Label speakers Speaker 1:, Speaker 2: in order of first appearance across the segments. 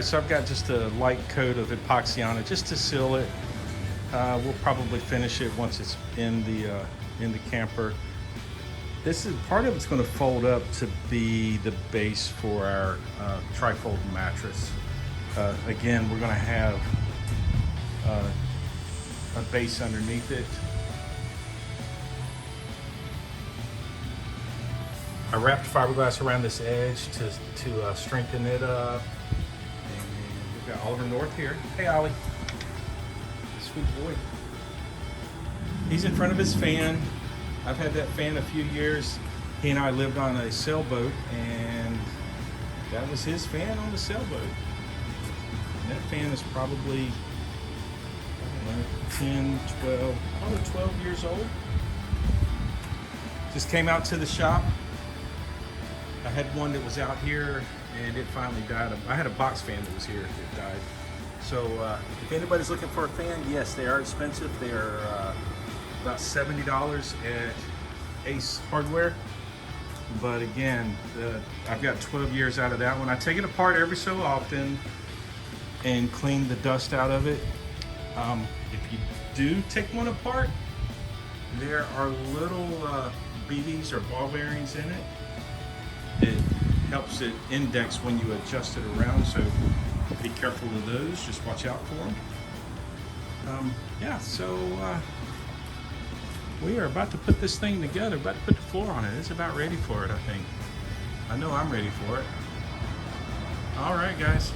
Speaker 1: right, so I've got just a light coat of epoxy on it just to seal it. We'll probably finish it once it's in the camper. This is part of it's going to fold up to be the base for our trifold mattress. Again, we're going to have a base underneath it. I wrapped fiberglass around this edge to strengthen it up. And we've got Oliver North here. Hey, Ollie. Sweet boy. He's in front of his fan. I've had that fan a few years. He and I lived on a sailboat, and that was his fan on the sailboat. And that fan is probably, I don't know, 10, 12, probably 12 years old. Just came out to the shop. I had one that was out here, and it finally died. I had a box fan that was here that died. So if anybody's looking for a fan, yes, they are expensive. They are about $70 at Ace Hardware. But again, I've got 12 years out of that one. I take it apart every so often and clean the dust out of it. If you do take one apart, there are little BBs or ball bearings in it. It helps it index when you adjust it around, so be careful of those. Just watch out for them. Yeah, so we are about to put this thing together, about to put the floor on it. It's about ready for it, I think. I know I'm ready for it. All right, guys.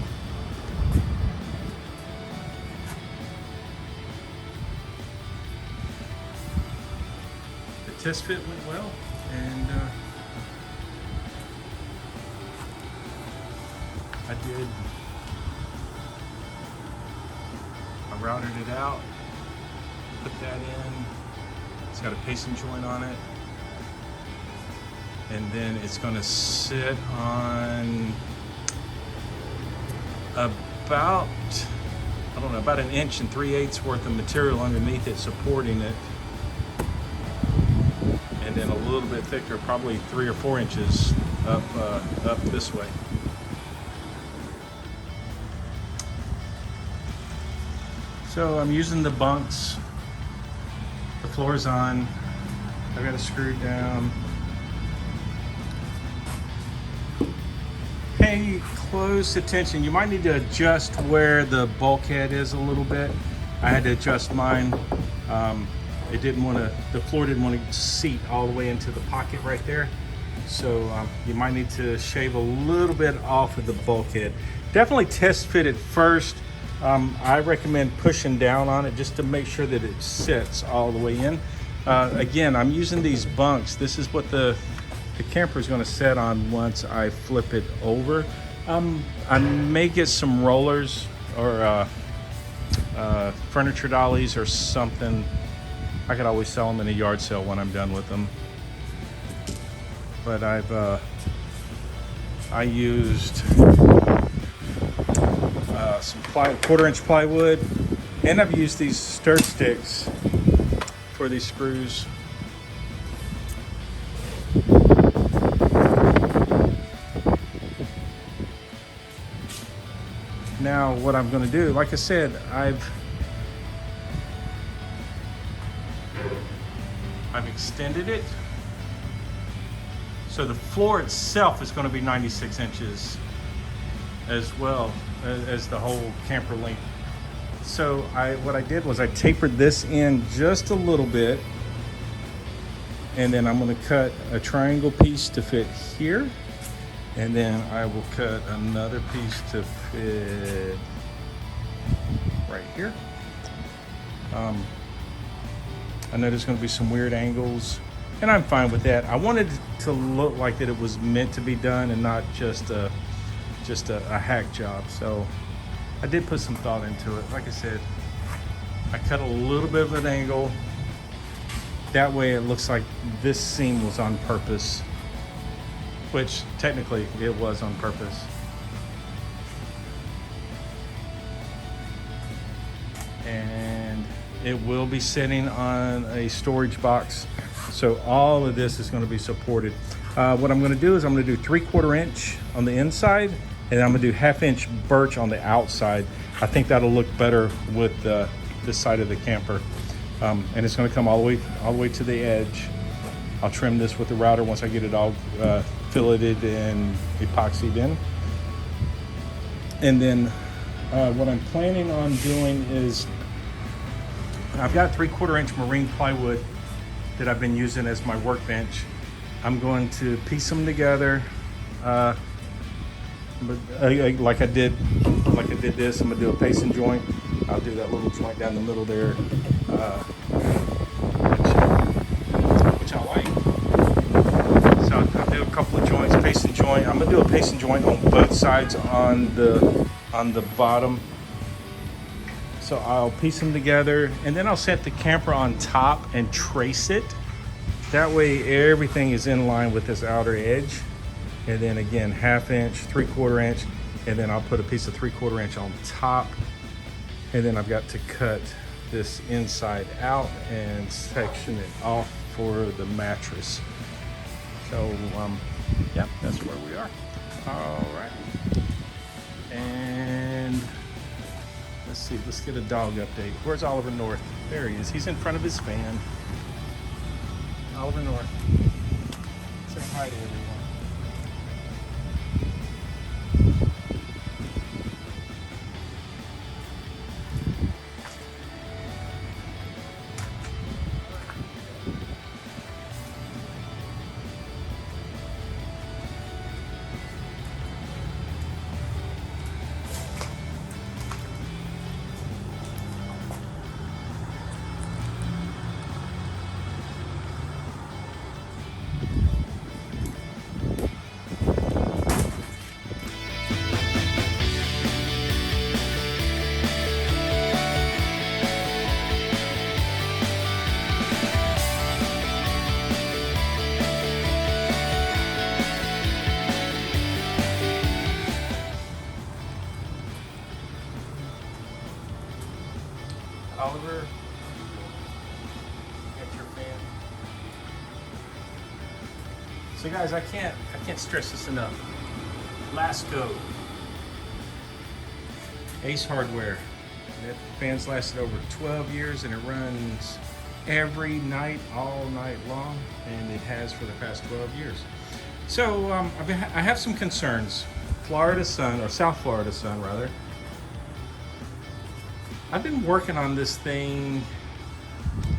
Speaker 1: The test fit went well, and I routed it out, put that in. It's got a pacing joint on it. And then it's gonna sit on about, I don't know, about 1 3/8 inches worth of material underneath it, supporting it. And then a little bit thicker, probably 3 or 4 inches up this way. So I'm using the bunks. The floor's on. I got it screwed down. Pay close attention. You might need to adjust where the bulkhead is a little bit. I had to adjust mine. It didn't want to. The floor didn't want to seat all the way into the pocket right there. So you might need to shave a little bit off of the bulkhead. Definitely test fit it first. I recommend pushing down on it just to make sure that it sits all the way in. Again, I'm using these bunks. This is what the camper is going to set on once I flip it over. I may get some rollers or furniture dollies or something. I could always sell them in a yard sale when I'm done with them. But I used some 1/4-inch plywood, and I've used these stir sticks for these screws. Now what I'm going to do, like I said, I've extended it, so the floor itself is going to be 96 inches as well as the whole camper length. So what I did was I tapered this in just a little bit, and then I'm going to cut a triangle piece to fit here, and then I will cut another piece to fit right here. I know there's going to be some weird angles, and I'm fine with that. I wanted it to look like that it was meant to be done and not just a hack job. So I did put some thought into it. Like I said, I cut a little bit of an angle. That way it looks like this seam was on purpose, which technically it was on purpose. And it will be sitting on a storage box. So all of this is going to be supported. What I'm going to do is I'm going to do 3/4 inch on the inside, and I'm gonna do 1/2 inch birch on the outside. I think that'll look better with this side of the camper. And it's gonna come all the way to the edge. I'll trim this with the router once I get it all filleted and epoxied in. And then what I'm planning on doing is, I've got 3/4 inch marine plywood that I've been using as my workbench. I'm going to piece them together, but like I did this. I'm gonna do a pacing joint. I'll do that little joint down the middle there, which I like. So I'll do a couple of joints, pacing joint. I'm gonna do a pacing joint on both sides on the bottom. So I'll piece them together, and then I'll set the camper on top and trace it. That way everything is in line with this outer edge. And then again, 1/2 inch, 3/4 inch, and then I'll put a piece of 3/4 inch on top. And then I've got to cut this inside out and section it off for the mattress. So yeah, that's where we are. All right. And let's see, let's get a dog update. Where's Oliver North? There he is. He's in front of his van. Oliver North. Say hi to everyone. Oliver, get your fan. So guys, I can't stress this enough. Lasco, Ace Hardware. That fan's lasted over 12 years, and it runs every night, all night long, and it has for the past 12 years. So I have some concerns. Florida sun, or South Florida sun rather. I've been working on this thing,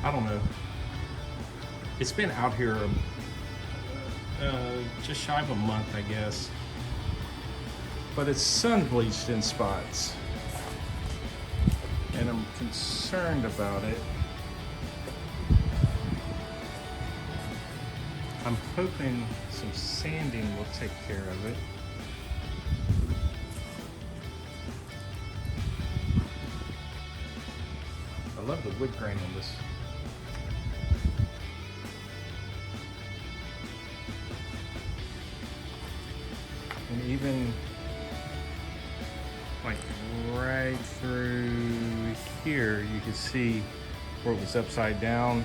Speaker 1: I don't know, it's been out here just shy of a month, I guess, but it's sun bleached in spots, and I'm concerned about it. I'm hoping some sanding will take care of it. I love the wood grain on this. And even like right through here, you can see where it was upside down.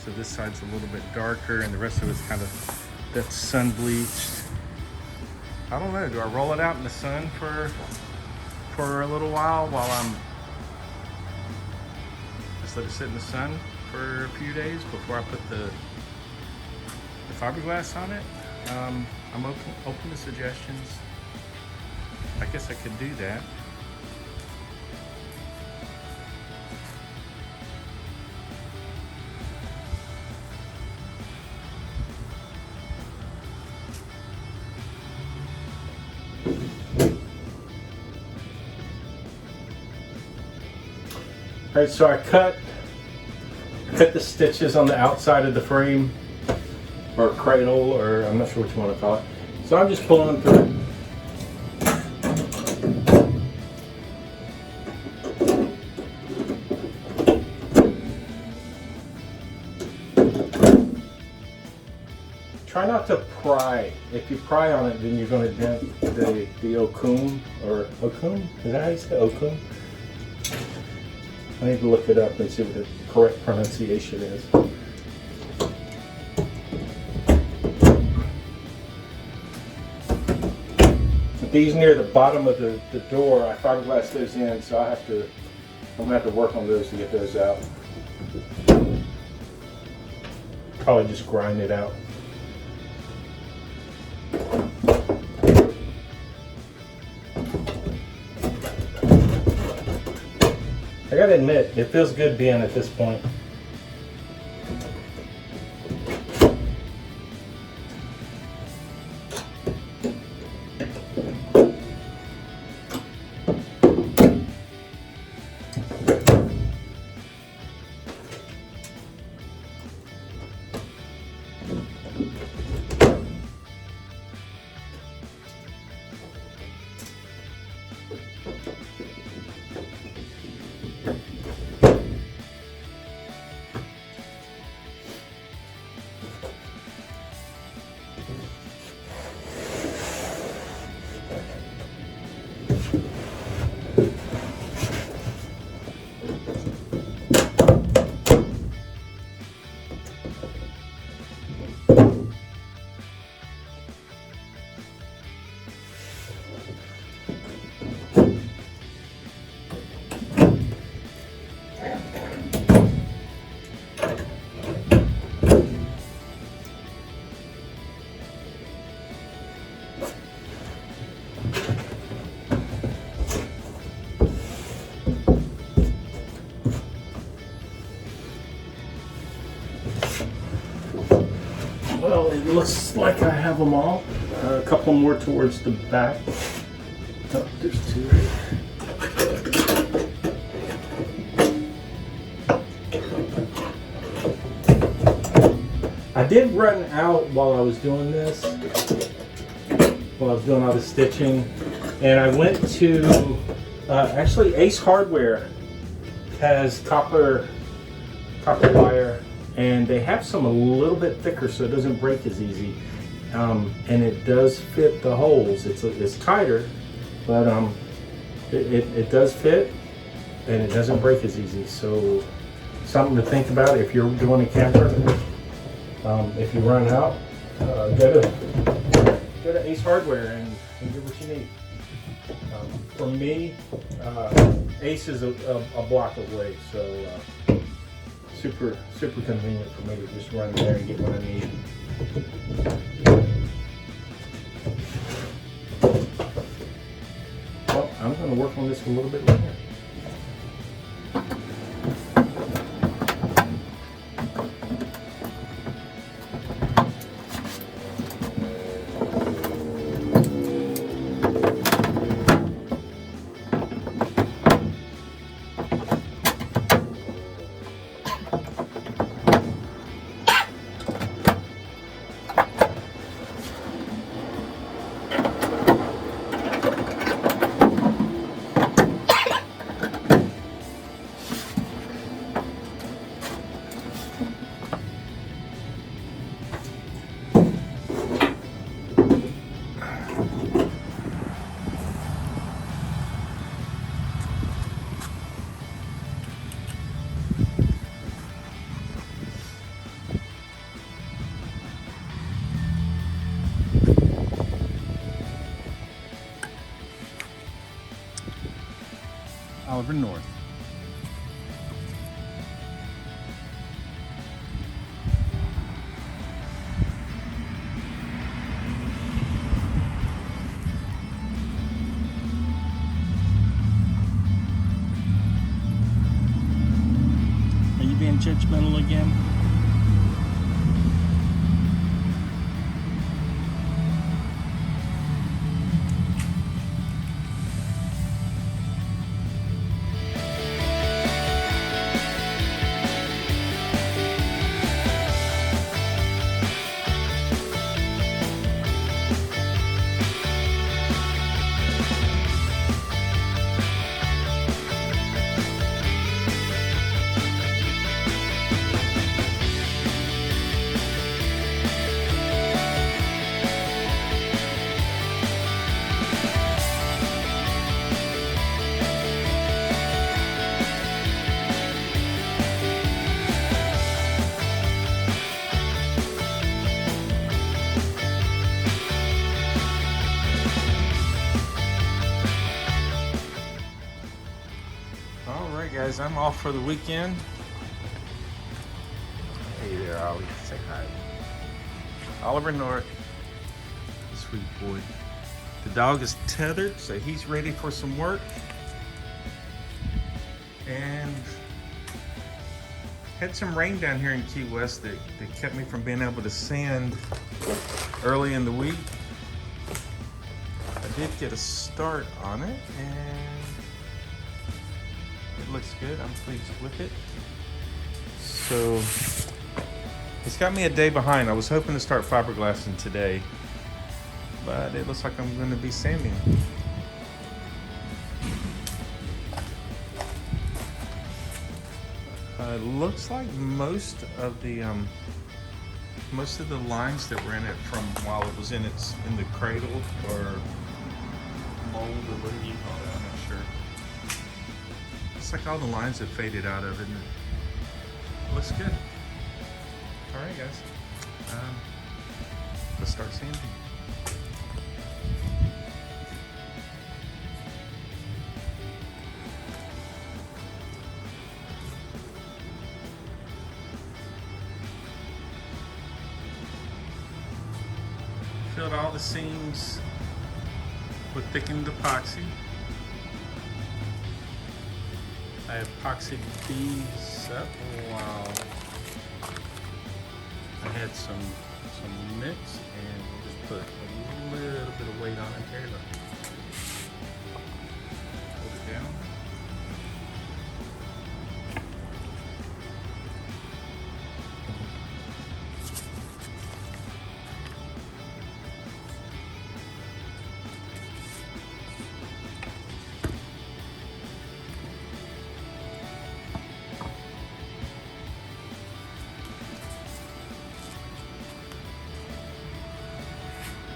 Speaker 1: So this side's a little bit darker, and the rest of it's kind of that sun bleached. I don't know, do I roll it out in the sun for a little while I'm just let it sit in the sun for a few days before I put the fiberglass on it? I'm open to suggestions. I guess I could do that. All right, so I cut the stitches on the outside of the frame, or cradle, or I'm not sure what you want to call it. So I'm just pulling them through. Try not to pry. If you pry on it, then you're going to dent the okum, or okum? Is that how you say okum? I need to look it up and see what the correct pronunciation is. these near the bottom of the door, I fiberglass those in, so I'm gonna have to work on those to get those out. Probably just grind it out. I gotta admit, it feels good being at this point. Well, it looks like I have them all. A couple more towards the back. Oh, there's two. I did run out while I was doing this, while I was doing all the stitching, and I went to, actually Ace Hardware has copper wire, and they have some a little bit thicker so it doesn't break as easy, and it does fit the holes. It's tighter, but it does fit, and it doesn't break as easy. So something to think about if you're doing a camper. If you run out, go to Ace Hardware and get what you need. For me, Ace is a block away, so super convenient for me to just run there and get what I need. Well, I'm going to work on this a little bit later. Oliver North. Are you being judgmental again? guys, I'm off for the weekend. Hey there, Ollie. Say hi. Oliver North. Sweet boy. The dog is tethered, so he's ready for some work. And had some rain down here in Key West that kept me from being able to sand early in the week. I did get a start on it, and it looks good. I'm pleased with it. So it's got me a day behind. I was hoping to start fiberglassing today, but it looks like I'm going to be sanding. It looks like most of the lines that were in it from while it was in the cradle or mold or whatever you call it, I'm not sure. It's like all the lines have faded out of it, and it looks good. All right, guys, let's start sanding. Filled all the seams with thickened epoxy. I epoxied these up while I had some mix, and we'll just put a little bit of weight on it here. Hold it down.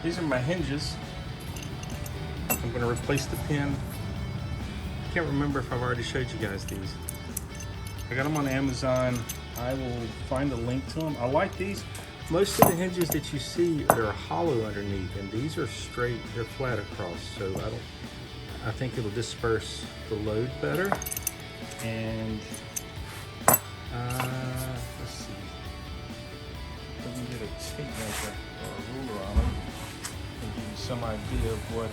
Speaker 1: These are my hinges. I'm going to replace the pin. I can't remember if I've already showed you guys these. I got them on Amazon. I will find a link to them. I like these. Most of the hinges that you see are hollow underneath, and these are straight. They're flat across, so I think it'll disperse the load better. And let's see. Let me get a tape measure or a ruler on them and give you some idea of what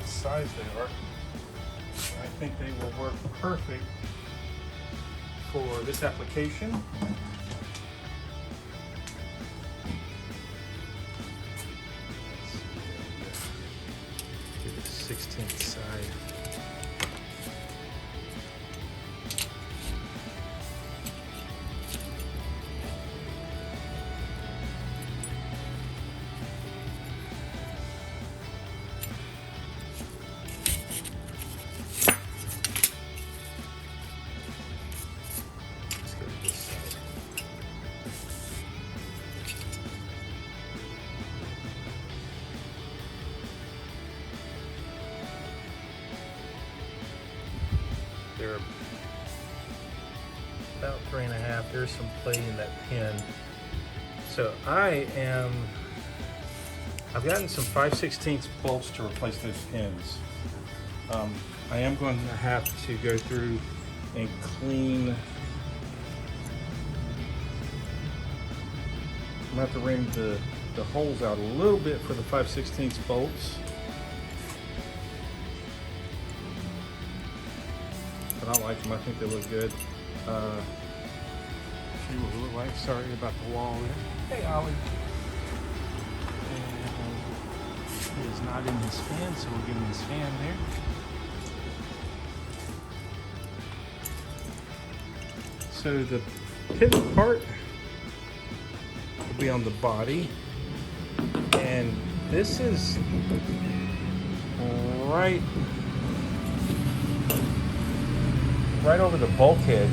Speaker 1: size they are. I think they will work perfect for this application. Let's see, 16th side. They're about 3.5. There's some play in that pin. So I've gotten some 5/16 bolts to replace those pins. I am going to have to go through and clean. I'm going to have to ring the holes out a little bit for the 5/16 bolts. I like them. I think they look good. See what we look like. Sorry about the wall there. Hey, Ollie. And he is not in his fan, so we'll give him his fan there. So the pivot part will be on the body, and this is right over the bulkhead.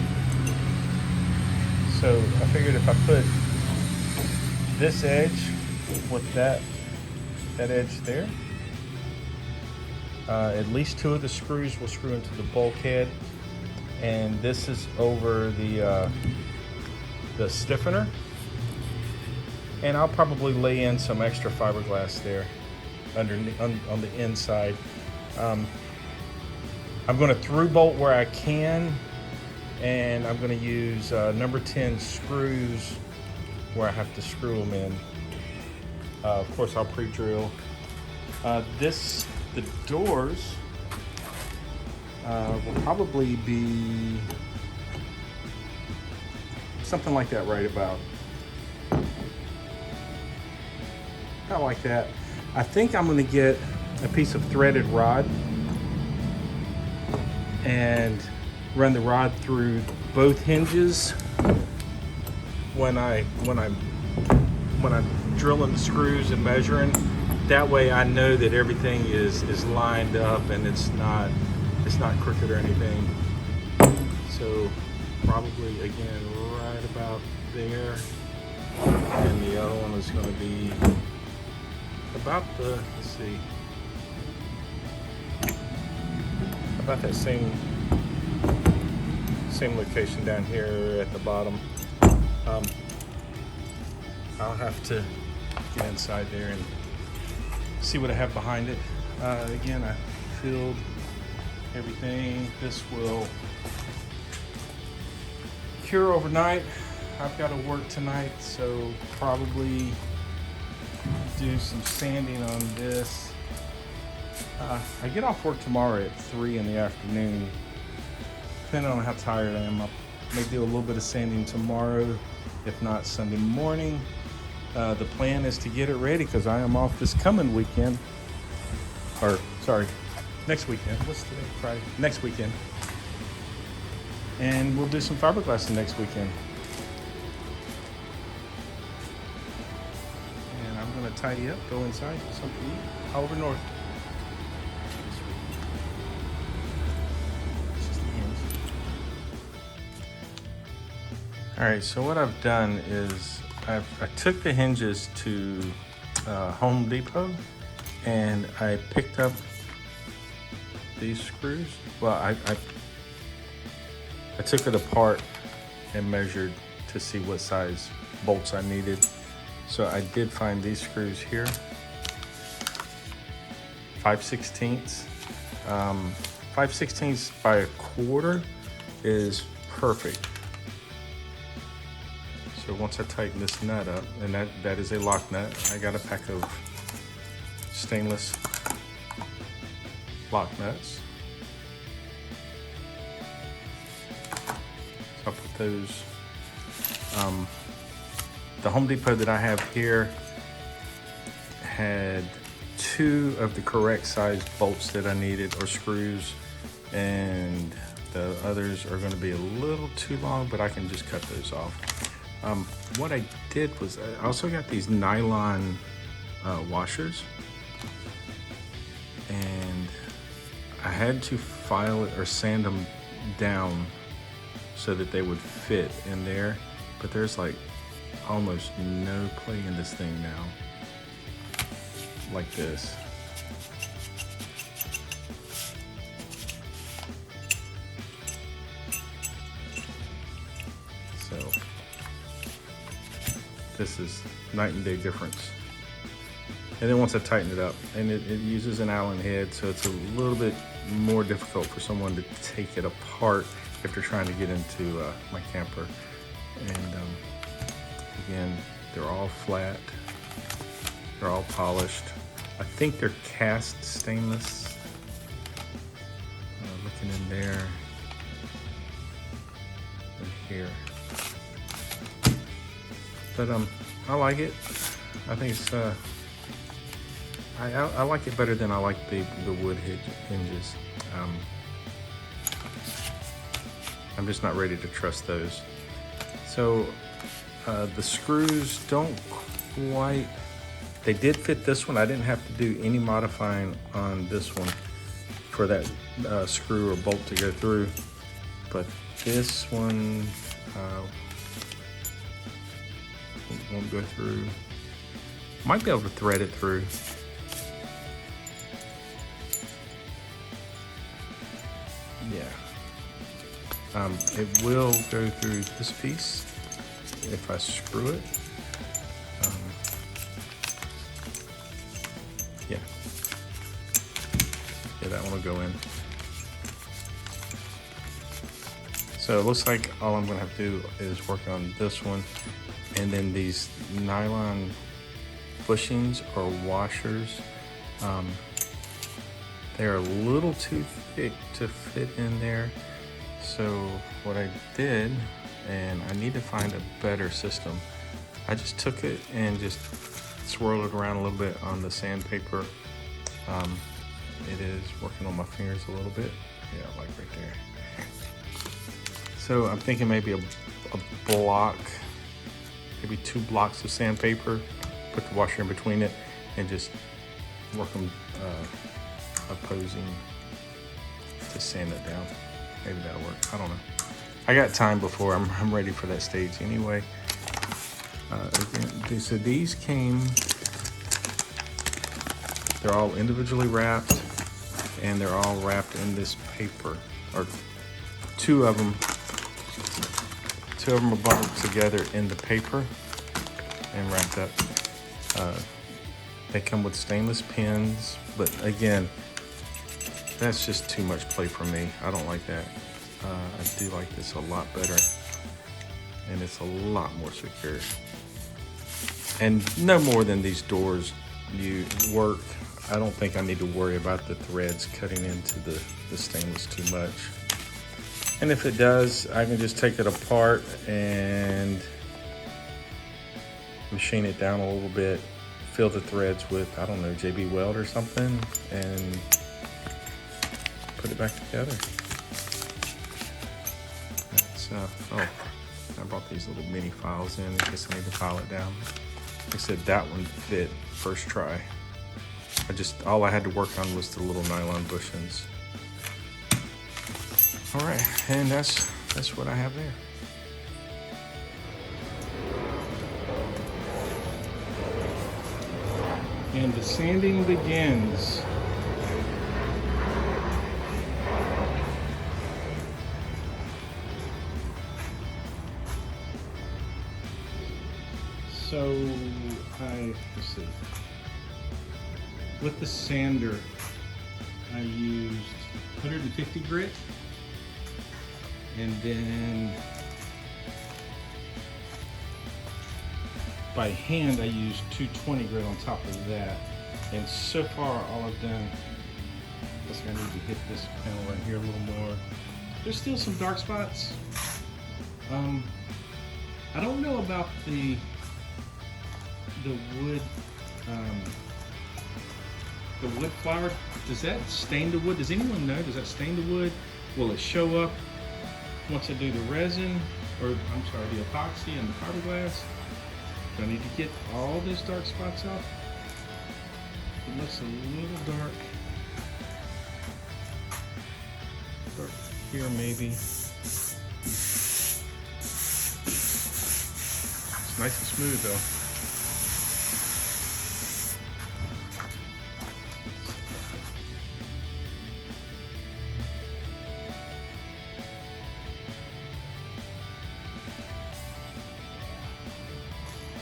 Speaker 1: So I figured if I put this edge with that edge there, at least 2 of the screws will screw into the bulkhead, and this is over the stiffener, and I'll probably lay in some extra fiberglass there underneath on the inside. I'm going to through bolt where I can and I'm going to use number 10 screws where I have to screw them in. Of course, I'll pre-drill. The doors will probably be something like that, right about like that. I think I'm going to get a piece of threaded rod and run the rod through both hinges when I'm drilling the screws and measuring. That way I know that everything is lined up and it's not crooked or anything. So probably again right about there, and the other one is going to be about about that same location down here at the bottom. I'll have to get inside there and see what I have behind it. Again, I filled everything. This will cure overnight. I've got to work tonight, so probably do some sanding on this. I get off work tomorrow at 3 in the afternoon. Depending on how tired I am, I may do a little bit of sanding tomorrow, if not Sunday morning. The plan is to get it ready because I am off this coming weekend. Or, sorry, next weekend. What's today? Friday? Next weekend. And we'll do some fiberglassing next weekend. And I'm going to tidy up, go inside, get something to eat. Oliver North. All right, so what I've done is I took the hinges to Home Depot and I picked up these screws. Well, I took it apart and measured to see what size bolts I needed. So I did find these screws here, 5/16. 5/16 by a quarter is perfect. So once I tighten this nut up, and that is a lock nut, I got a pack of stainless lock nuts. So I'll put those. The Home Depot that I have here had 2 of the correct size bolts that I needed, or screws, and the others are going to be a little too long, but I can just cut those off. What I did was I also got these nylon washers, and I had to file it or sand them down so that they would fit in there, but there's like almost no play in this thing now, like this. So this is night and day difference. And then once I tighten it up, and it uses an Allen head, so it's a little bit more difficult for someone to take it apart if they're trying to get into my camper. And again, they're all flat, they're all polished. I think they're cast stainless. Looking in there and here. But I like it. I think it's I like it better than I like the wood hinges. I'm just not ready to trust those. So the screws don't quite, they did fit this one. I didn't have to do any modifying on this one for that screw or bolt to go through, but this one won't go through. Might be able to thread it through. Yeah. It will go through this piece if I screw it. Yeah. Yeah, that one will go in. So it looks like all I'm gonna have to do is work on this one, and then these nylon bushings or washers. They're a little too thick to fit in there. So what I did, and I need to find a better system, I just took it and just swirled it around a little bit on the sandpaper. It is working on my fingers a little bit. Yeah, like right there. So I'm thinking maybe a block, maybe 2 blocks of sandpaper, put the washer in between it, and just work them opposing to sand it down. Maybe that'll work, I don't know. I got time before I'm ready for that stage anyway. Again, so these came, they're all individually wrapped, and they're all wrapped in this paper, or two of them are bundled together in the paper and wrapped up. They come with stainless pins, but again, that's just too much play for me. I don't like that. I do like this a lot better, and it's a lot more secure. And no more than these doors you work. I don't think I need to worry about the threads cutting into the stainless too much. And if it does, I can just take it apart and machine it down a little bit, fill the threads with, I don't know, JB Weld or something, and put it back together. That's, oh, I brought these little mini files in case I need to file it down. Like I said, that one fit first try. All I had to work on was the little nylon bushings. All right, and that's what I have there. And the sanding begins. So let's see. With the sander, I used 150 grit, and then by hand I used 220 grit on top of that. And so far all I've done, I guess I need to hit this panel right here a little more. There's still some dark spots. I don't know about the wood, the wood flour. Does that stain the wood? Does anyone know? Does that stain the wood? Will it show up once I do the resin, or I'm sorry, the epoxy and the fiberglass? Do I need to get all those dark spots out? It looks a little dark. Dark here maybe. It's nice and smooth though.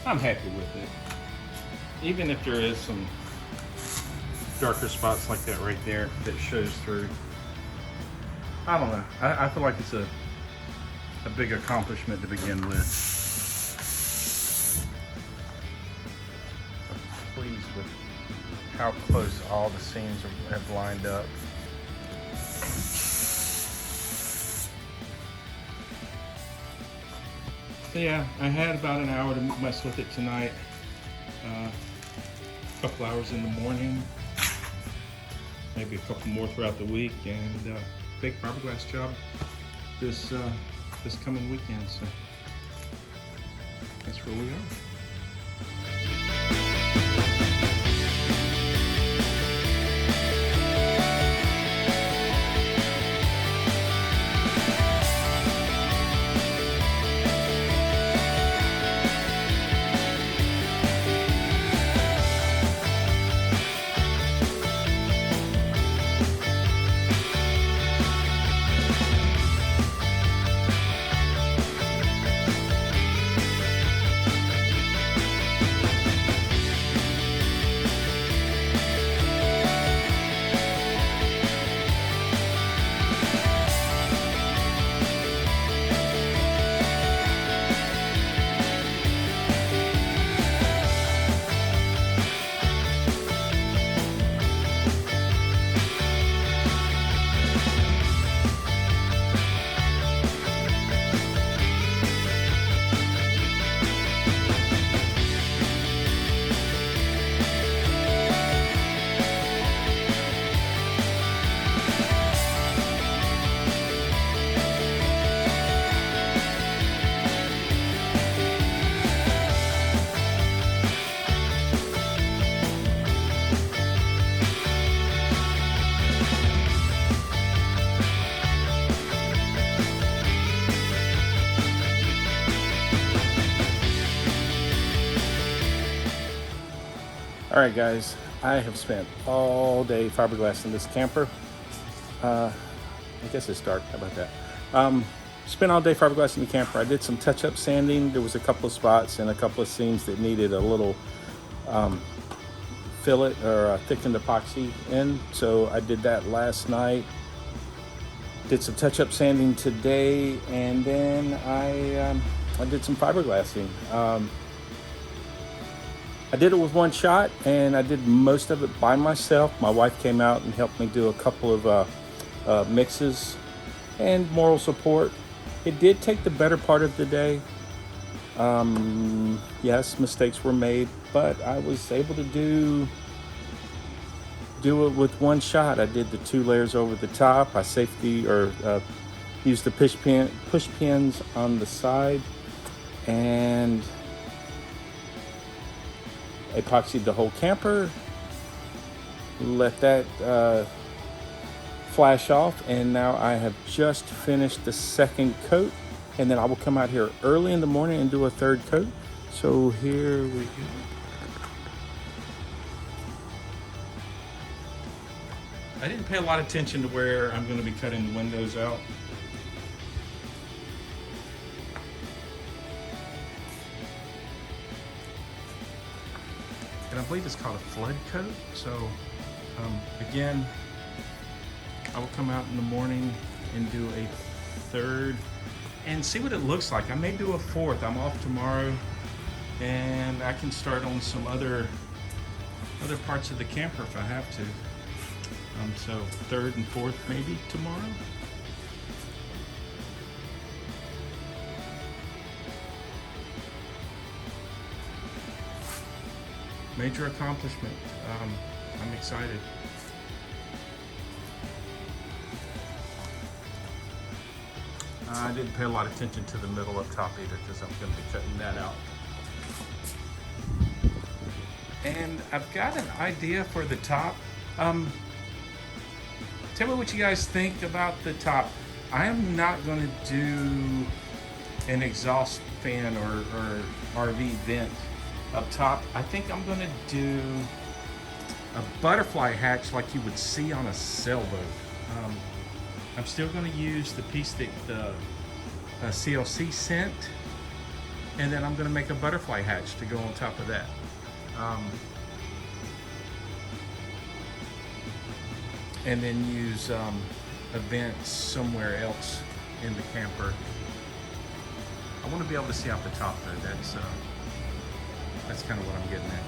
Speaker 1: I'm happy with it. Even if there is some darker spots like that right there that shows through. I don't know. I feel like it's a big accomplishment to begin with. I'm pleased with how close all the seams have lined up. So yeah, I had about an hour to mess with it tonight. A couple hours in the morning, maybe a couple more throughout the week, and big fiberglass job this coming weekend. So that's where we are. All right, guys, I have spent all day fiberglassing this camper. I guess it's dark. How about that? Spent all day fiberglassing the camper. I did some touch-up sanding. There was a couple of spots and a couple of seams that needed a little fillet or thickened epoxy in. So I did that last night. Did some touch-up sanding today, and then I did some fiberglassing. I did it with one shot, and I did most of it by myself. My wife came out and helped me do a couple of mixes and moral support. It did take the better part of the day. Yes, mistakes were made, but I was able to do it with one shot. I did the 2 layers over the top. I used the push pins on the side, and epoxied the whole camper. Let that flash off, and now I have just finished the second coat, and then I will come out here early in the morning and do a third coat. So here we go. I didn't pay a lot of attention to where I'm going to be cutting the windows out. And I believe it's called a flood coat. So again, I will come out in the morning and do a third and see what it looks like. I may do a fourth. I'm off tomorrow, and I can start on some other parts of the camper if I have to. So third and fourth maybe tomorrow. Major accomplishment. I'm excited. I didn't pay a lot of attention to the middle up top either, because I'm going to be cutting that out. And I've got an idea for the top. Tell me what you guys think about the top. I am not going to do an exhaust fan or RV vent up top. I think I'm going to do a butterfly hatch like you would see on a sailboat. I'm still going to use the piece that the CLC sent, and then I'm going to make a butterfly hatch to go on top of that. And then use a vent somewhere else in the camper. I want to be able to see out the top though. That's kind of what I'm getting at.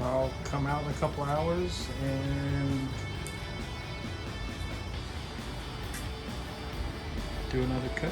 Speaker 1: I'll come out in a couple hours and do another coat.